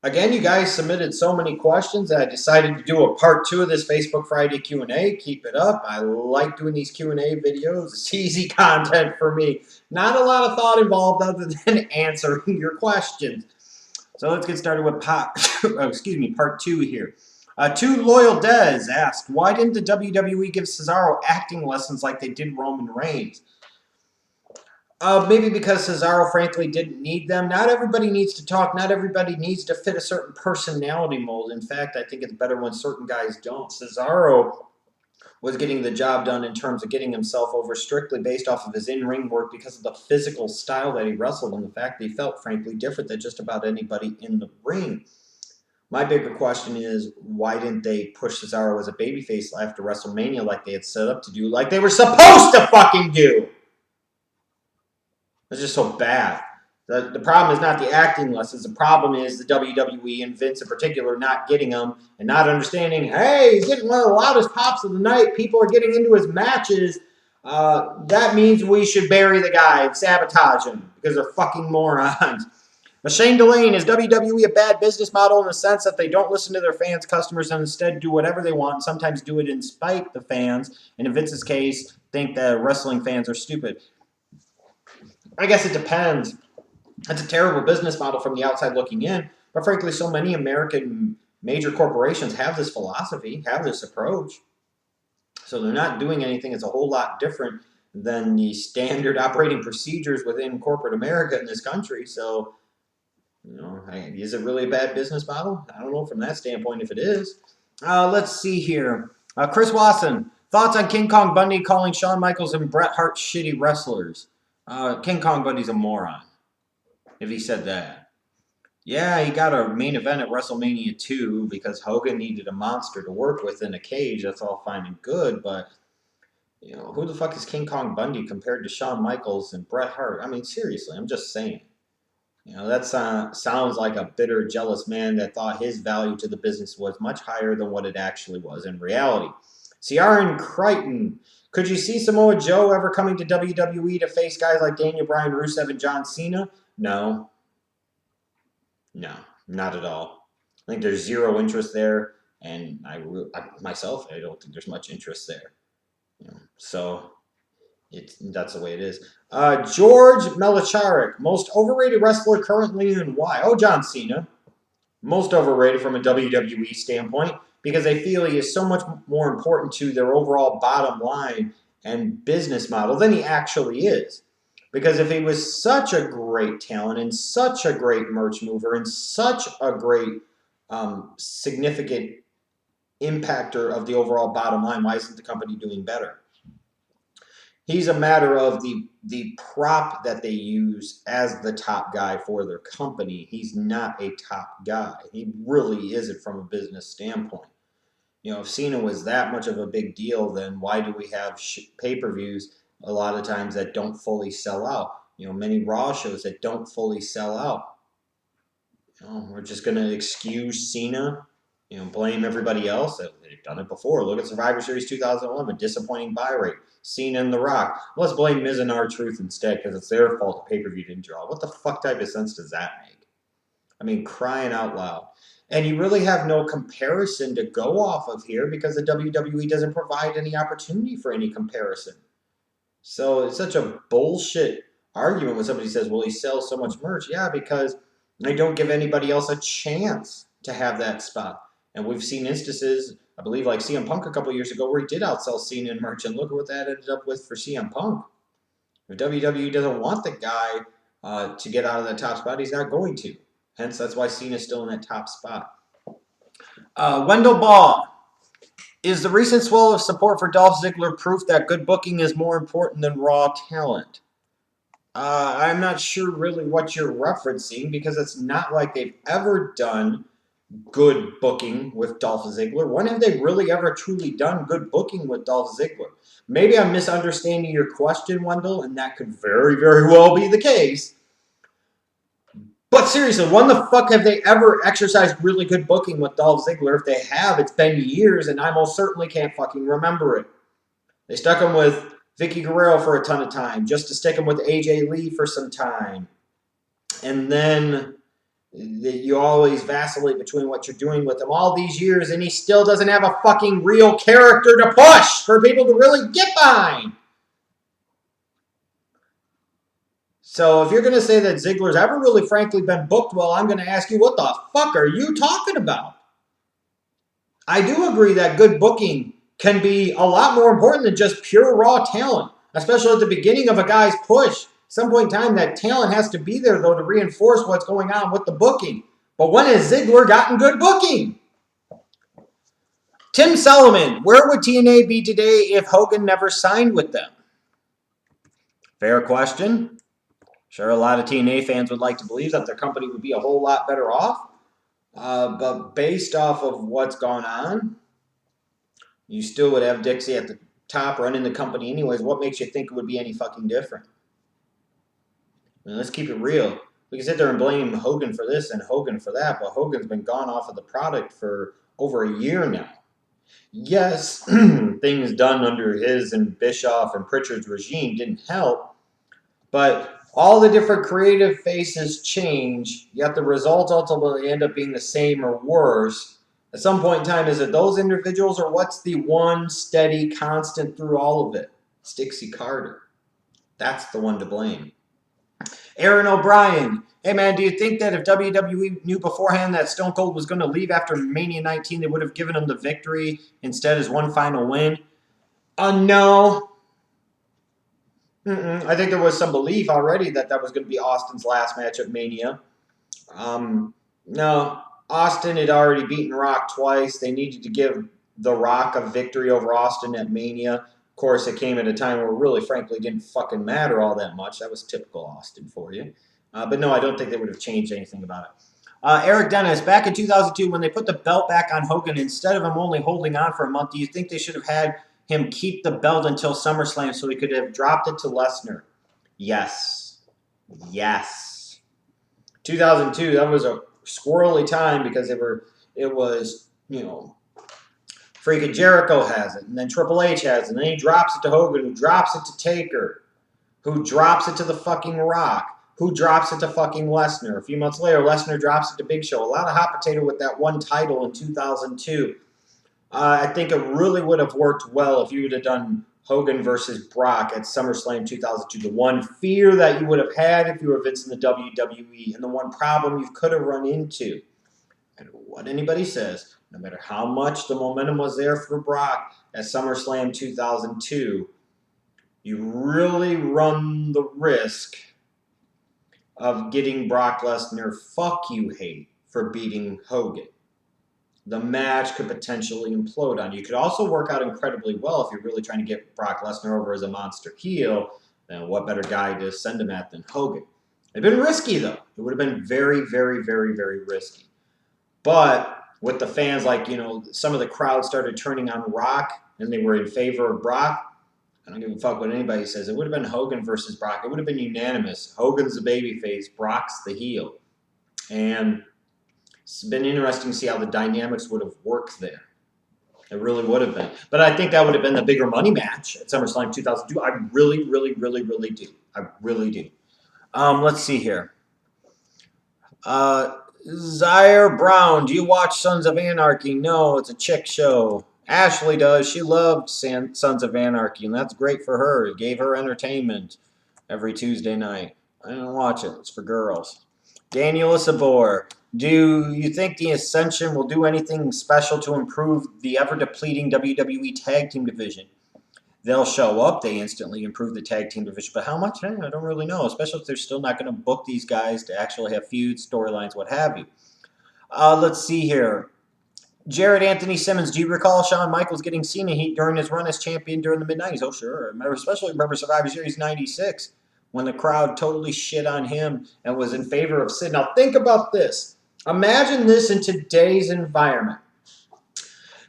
Again, you guys submitted so many questions that I decided to do a part 2 of this Facebook Friday Q&A. Keep it up. I like doing these Q&A videos. It's easy content for me. Not a lot of thought involved other than answering your questions. So let's get started with part 2 here. Two Loyal Dez asked, why didn't the WWE give Cesaro acting lessons like they did Roman Reigns? Maybe because Cesaro, frankly, didn't need them. Not everybody needs to talk. Not everybody needs to fit a certain personality mold. In fact, I think it's better when certain guys don't. Cesaro was getting the job done in terms of getting himself over strictly based off of his in-ring work because of the physical style that he wrestled and the fact that he felt, frankly, different than just about anybody in the ring. My bigger question is, why didn't they push Cesaro as a babyface after WrestleMania like they had set up to do, like they were supposed to fucking do? It's just so bad. The problem is not the acting lessons. The problem is the WWE and Vince in particular not getting them and not understanding, hey, he's getting one of the loudest pops of the night. People are getting into his matches. That means we should bury the guy and sabotage him because they're fucking morons. Shane Delane, is WWE a bad business model in the sense that they don't listen to their fans, customers, and instead do whatever they want and sometimes do it in spite the fans, and in Vince's case, think that wrestling fans are stupid? I guess it depends. It's a terrible business model from the outside looking in, but frankly, so many American major corporations have this philosophy, have this approach. So they're not doing anything that's a whole lot different than the standard operating procedures within corporate America in this country. So, is it really a bad business model? I don't know from that standpoint if it is. Let's see here. Chris Wasson, thoughts on King Kong Bundy calling Shawn Michaels and Bret Hart shitty wrestlers? King Kong Bundy's a moron, if he said that. Yeah, he got a main event at WrestleMania 2 because Hogan needed a monster to work with in a cage. That's all fine and good, but, who the fuck is King Kong Bundy compared to Shawn Michaels and Bret Hart? I mean, seriously, I'm just saying. That sounds like a bitter, jealous man that thought his value to the business was much higher than what it actually was in reality. Ciaran Crichton, could you see Samoa Joe ever coming to WWE to face guys like Daniel Bryan, Rusev, and John Cena? No. No, not at all. I think there's zero interest there, and I myself, I don't think there's much interest there. So that's the way it is. George Melicharik, most overrated wrestler currently and why? Oh, John Cena. Most overrated from a WWE standpoint because they feel he is so much more important to their overall bottom line and business model than he actually is. Because if he was such a great talent and such a great merch mover and such a great significant impactor of the overall bottom line, why isn't the company doing better? He's a matter of the prop that they use as the top guy for their company. He's not a top guy. He really isn't from a business standpoint. If Cena was that much of a big deal, then why do we have pay-per-views a lot of times that don't fully sell out? Many Raw shows that don't fully sell out. We're just going to excuse Cena, blame everybody else. They've done it before. Look at Survivor Series 2011, disappointing buy rate. Cena and The Rock. Let's blame Miz and R-Truth instead because it's their fault the pay-per-view didn't draw. What the fuck type of sense does that make? I mean, crying out loud. And you really have no comparison to go off of here because the WWE doesn't provide any opportunity for any comparison. So it's such a bullshit argument when somebody says, well, he sells so much merch. Yeah, because they don't give anybody else a chance to have that spot. And we've seen instances, I believe, like CM Punk a couple years ago, where he did outsell Cena in merch, and look at what that ended up with for CM Punk. If WWE doesn't want the guy to get out of that top spot, he's not going to. Hence, that's why Cena's still in that top spot. Wendell Ball. Is the recent swell of support for Dolph Ziggler proof that good booking is more important than raw talent? I'm not sure really what you're referencing because it's not like they've ever done good booking with Dolph Ziggler. When have they really ever truly done good booking with Dolph Ziggler? Maybe I'm misunderstanding your question, Wendell, and that could very, very well be the case. But seriously, when the fuck have they ever exercised really good booking with Dolph Ziggler? If they have, it's been years, and I most certainly can't fucking remember it. They stuck him with Vicky Guerrero for a ton of time, just to stick him with AJ Lee for some time. And then You always vacillate between what you're doing with him all these years, and he still doesn't have a fucking real character to push for people to really get behind. So if you're going to say that Ziggler's ever really frankly been booked well, I'm going to ask you, what the fuck are you talking about? I do agree that good booking can be a lot more important than just pure raw talent, especially at the beginning of a guy's push. At some point in time, that talent has to be there, though, to reinforce what's going on with the booking. But when has Ziggler gotten good booking? Tim Solomon, where would TNA be today if Hogan never signed with them? Fair question. Sure, a lot of TNA fans would like to believe that their company would be a whole lot better off. But based off of what's gone on, you still would have Dixie at the top running the company anyways. What makes you think it would be any fucking different? I mean, let's keep it real. We can sit there and blame Hogan for this and Hogan for that, but Hogan's been gone off of the product for over a year now. Yes, things done under his and Bischoff and Pritchard's regime didn't help, but all the different creative faces change, yet the results ultimately end up being the same or worse. At some point in time, is it those individuals, or what's the one steady constant through all of it? It's Dixie Carter. That's the one to blame. Aaron O'Brien. Hey, man, do you think that if WWE knew beforehand that Stone Cold was going to leave after Mania 19, they would have given him the victory instead as one final win? No. I think there was some belief already that that was going to be Austin's last match at Mania. No. Austin had already beaten Rock twice. They needed to give The Rock a victory over Austin at Mania. Of course, it came at a time where really, frankly, didn't fucking matter all that much. That was typical Austin for you. But no, I don't think they would have changed anything about it. Eric Dennis, back in 2002, when they put the belt back on Hogan, instead of him only holding on for a month, do you think they should have had him keep the belt until SummerSlam so he could have dropped it to Lesnar? Yes. Yes. 2002, that was a squirrely time because it was, freaking Jericho has it, and then Triple H has it, and then he drops it to Hogan, who drops it to Taker, who drops it to the fucking Rock, who drops it to fucking Lesnar. A few months later, Lesnar drops it to Big Show. A lot of hot potato with that one title in 2002. I think it really would have worked well if you would have done Hogan versus Brock at SummerSlam 2002. The one fear that you would have had if you were Vince in the WWE, and the one problem you could have run into, and what anybody says, no matter how much the momentum was there for Brock at SummerSlam 2002, you really run the risk of getting Brock Lesnar fuck you hate for beating Hogan. The match could potentially implode on you. It could also work out incredibly well if you're really trying to get Brock Lesnar over as a monster heel. Then what better guy to send him at than Hogan? It'd been risky, though. It would have been very, very, very, very risky. But with the fans, some of the crowd started turning on Rock, and they were in favor of Brock. I don't give a fuck what anybody says. It would have been Hogan versus Brock. It would have been unanimous. Hogan's the babyface. Brock's the heel. And it's been interesting to see how the dynamics would have worked there. It really would have been. But I think that would have been the bigger money match at SummerSlam 2002. I really, really, really, really do. I really do. Let's see here. Zaire Brown, do you watch Sons of Anarchy? No, it's a chick show. Ashley does. She loved Sons of Anarchy, and that's great for her. It gave her entertainment every Tuesday night. I don't watch it. It's for girls. Daniel Isabor, do you think the Ascension will do anything special to improve the ever-depleting WWE Tag Team division? They'll show up. They instantly improve the Tag Team division. But how much? I don't really know, especially if they're still not going to book these guys to actually have feuds, storylines, what have you. Let's see here. Jared Anthony Simmons, do you recall Shawn Michaels getting Cena heat during his run as champion during the mid-90s? Oh, sure. I especially remember Survivor Series 96 when the crowd totally shit on him and was in favor of Sid. Now, think about this. Imagine this in today's environment.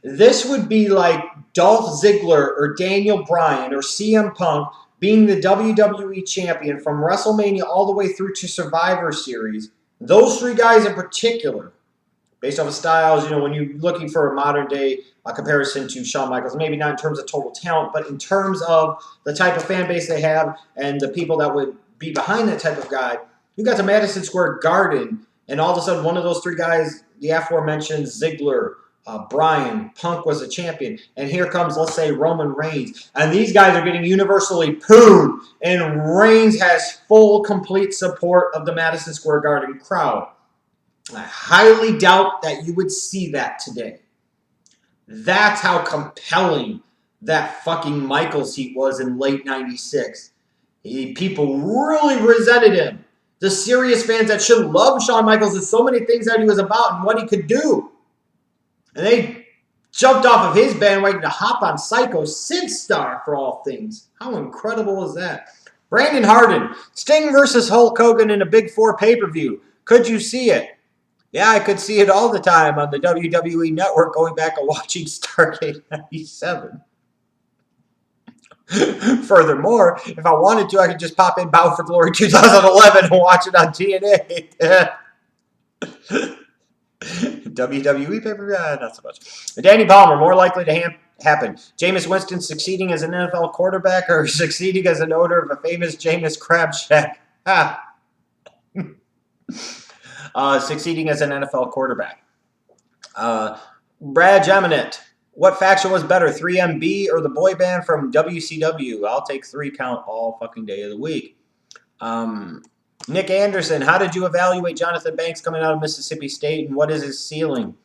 This would be like Dolph Ziggler or Daniel Bryan or CM Punk being the WWE champion from WrestleMania all the way through to Survivor Series. Those three guys in particular, based off of styles, when you're looking for a modern-day comparison to Shawn Michaels, maybe not in terms of total talent, but in terms of the type of fan base they have and the people that would be behind that type of guy, you got to Madison Square Garden And all of a sudden, one of those three guys, the aforementioned Ziggler, Bryan, Punk was a champion. And here comes, let's say, Roman Reigns. And these guys are getting universally pooed. And Reigns has full, complete support of the Madison Square Garden crowd. I highly doubt that you would see that today. That's how compelling that fucking Michaels heat was in late 96. People really resented him. The serious fans that should love Shawn Michaels, there's so many things that he was about and what he could do. And they jumped off of his bandwagon to hop on Psycho Sid Star, for all things. How incredible is that? Brandon Harden, Sting versus Hulk Hogan in a Big Four pay-per-view. Could you see it? Yeah, I could see it all the time on the WWE Network going back and watching Starrcade 97. Furthermore, if I wanted to, I could just pop in Bound for Glory 2011 and watch it on TNA. WWE pay-per-view? Not so much. Danny Palmer, more likely to happen. Jameis Winston succeeding as an NFL quarterback or succeeding as an owner of a famous Jameis Crab Shack? Succeeding as an NFL quarterback. Brad Jaminet. What faction was better, 3MB or the boy band from WCW? I'll take 3 count all fucking day of the week. Nick Anderson. How did you evaluate Jonathan Banks coming out of Mississippi State, and what is his ceiling?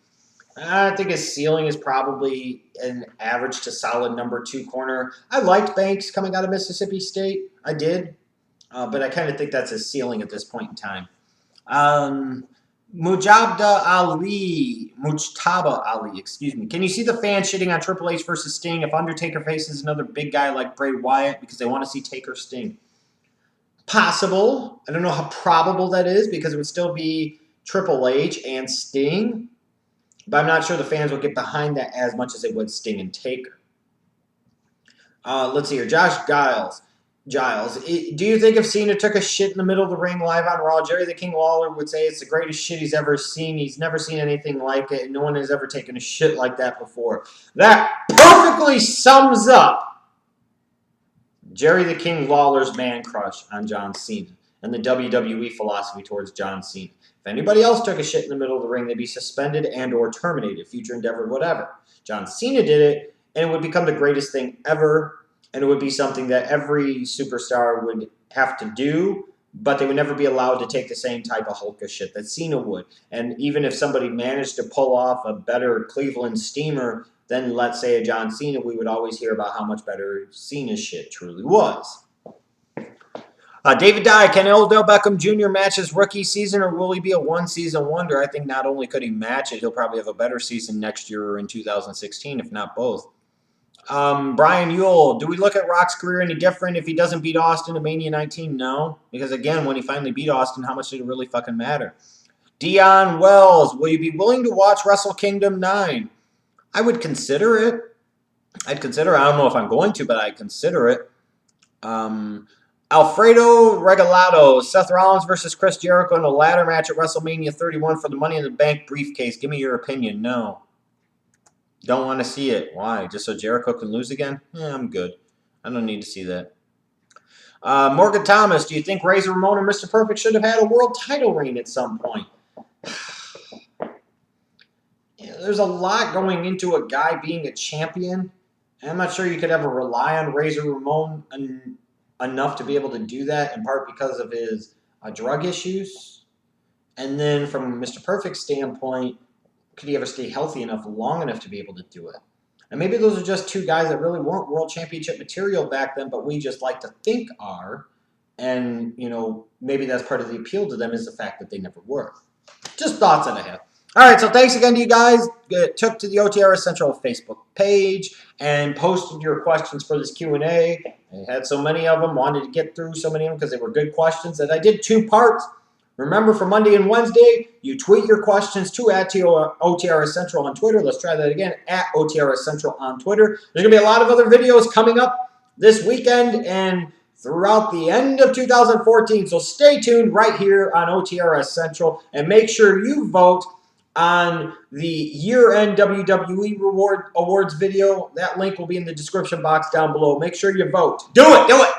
I think his ceiling is probably an average to solid number 2 corner. I liked Banks coming out of Mississippi State. I did. But I kind of think that's his ceiling at this point in time. Mujtaba Ali, excuse me. Can you see the fans shitting on Triple H versus Sting if Undertaker faces another big guy like Bray Wyatt because they want to see Taker Sting? Possible. I don't know how probable that is because it would still be Triple H and Sting. But I'm not sure the fans would get behind that as much as they would Sting and Taker. Let's see here. Josh Giles, do you think if Cena took a shit in the middle of the ring live on Raw, Jerry the King Lawler would say it's the greatest shit he's ever seen? He's never seen anything like it, and no one has ever taken a shit like that before. That perfectly sums up Jerry the King Lawler's man crush on John Cena and the WWE philosophy towards John Cena. If anybody else took a shit in the middle of the ring, they'd be suspended and or terminated, future endeavor, whatever. John Cena did it, and it would become the greatest thing ever. And it would be something that every superstar would have to do, but they would never be allowed to take the same type of hulk of shit that Cena would. And even if somebody managed to pull off a better Cleveland steamer than, let's say, a John Cena, we would always hear about how much better Cena's shit truly was. David Dye, can Odell Beckham Jr. match his rookie season, or will he be a one-season wonder? I think not only could he match it, he'll probably have a better season next year or in 2016, if not both. Brian Ewell, do we look at Rock's career any different if he doesn't beat Austin at Mania 19? No. Because, again, when he finally beat Austin, how much did it really fucking matter? Dion Wells, will you be willing to watch Wrestle Kingdom 9? I would consider it. I don't know if I'm going to, but I'd consider it. Alfredo Regalado, Seth Rollins versus Chris Jericho in a ladder match at WrestleMania 31 for the Money in the Bank briefcase. Give me your opinion. No. Don't want to see it. Why? Just so Jericho can lose again? Yeah, I'm good. I don't need to see that. Morgan Thomas, do you think Razor Ramon and Mr. Perfect should have had a world title reign at some point? There's a lot going into a guy being a champion. I'm not sure you could ever rely on Razor Ramon enough to be able to do that, in part because of his drug issues. And then from Mr. Perfect's standpoint, could he ever stay healthy enough, long enough to be able to do it? And maybe those are just 2 guys that really weren't world championship material back then, but we just like to think are. And, you know, maybe that's part of the appeal to them is the fact that they never were. Just thoughts that I have. All right, so thanks again to you guys. Took to the OTRS Central Facebook page and posted your questions for this Q&A. I had so many of them, wanted to get through so many of them because they were good questions that I did 2 parts. Remember, for Monday and Wednesday, you tweet your questions to @OTRS Central on Twitter. Let's try that again, @OTRS Central on Twitter. There's going to be a lot of other videos coming up this weekend and throughout the end of 2014. So stay tuned right here on OTRS Central and make sure you vote on the year-end WWE Awards video. That link will be in the description box down below. Make sure you vote. Do it! Do it!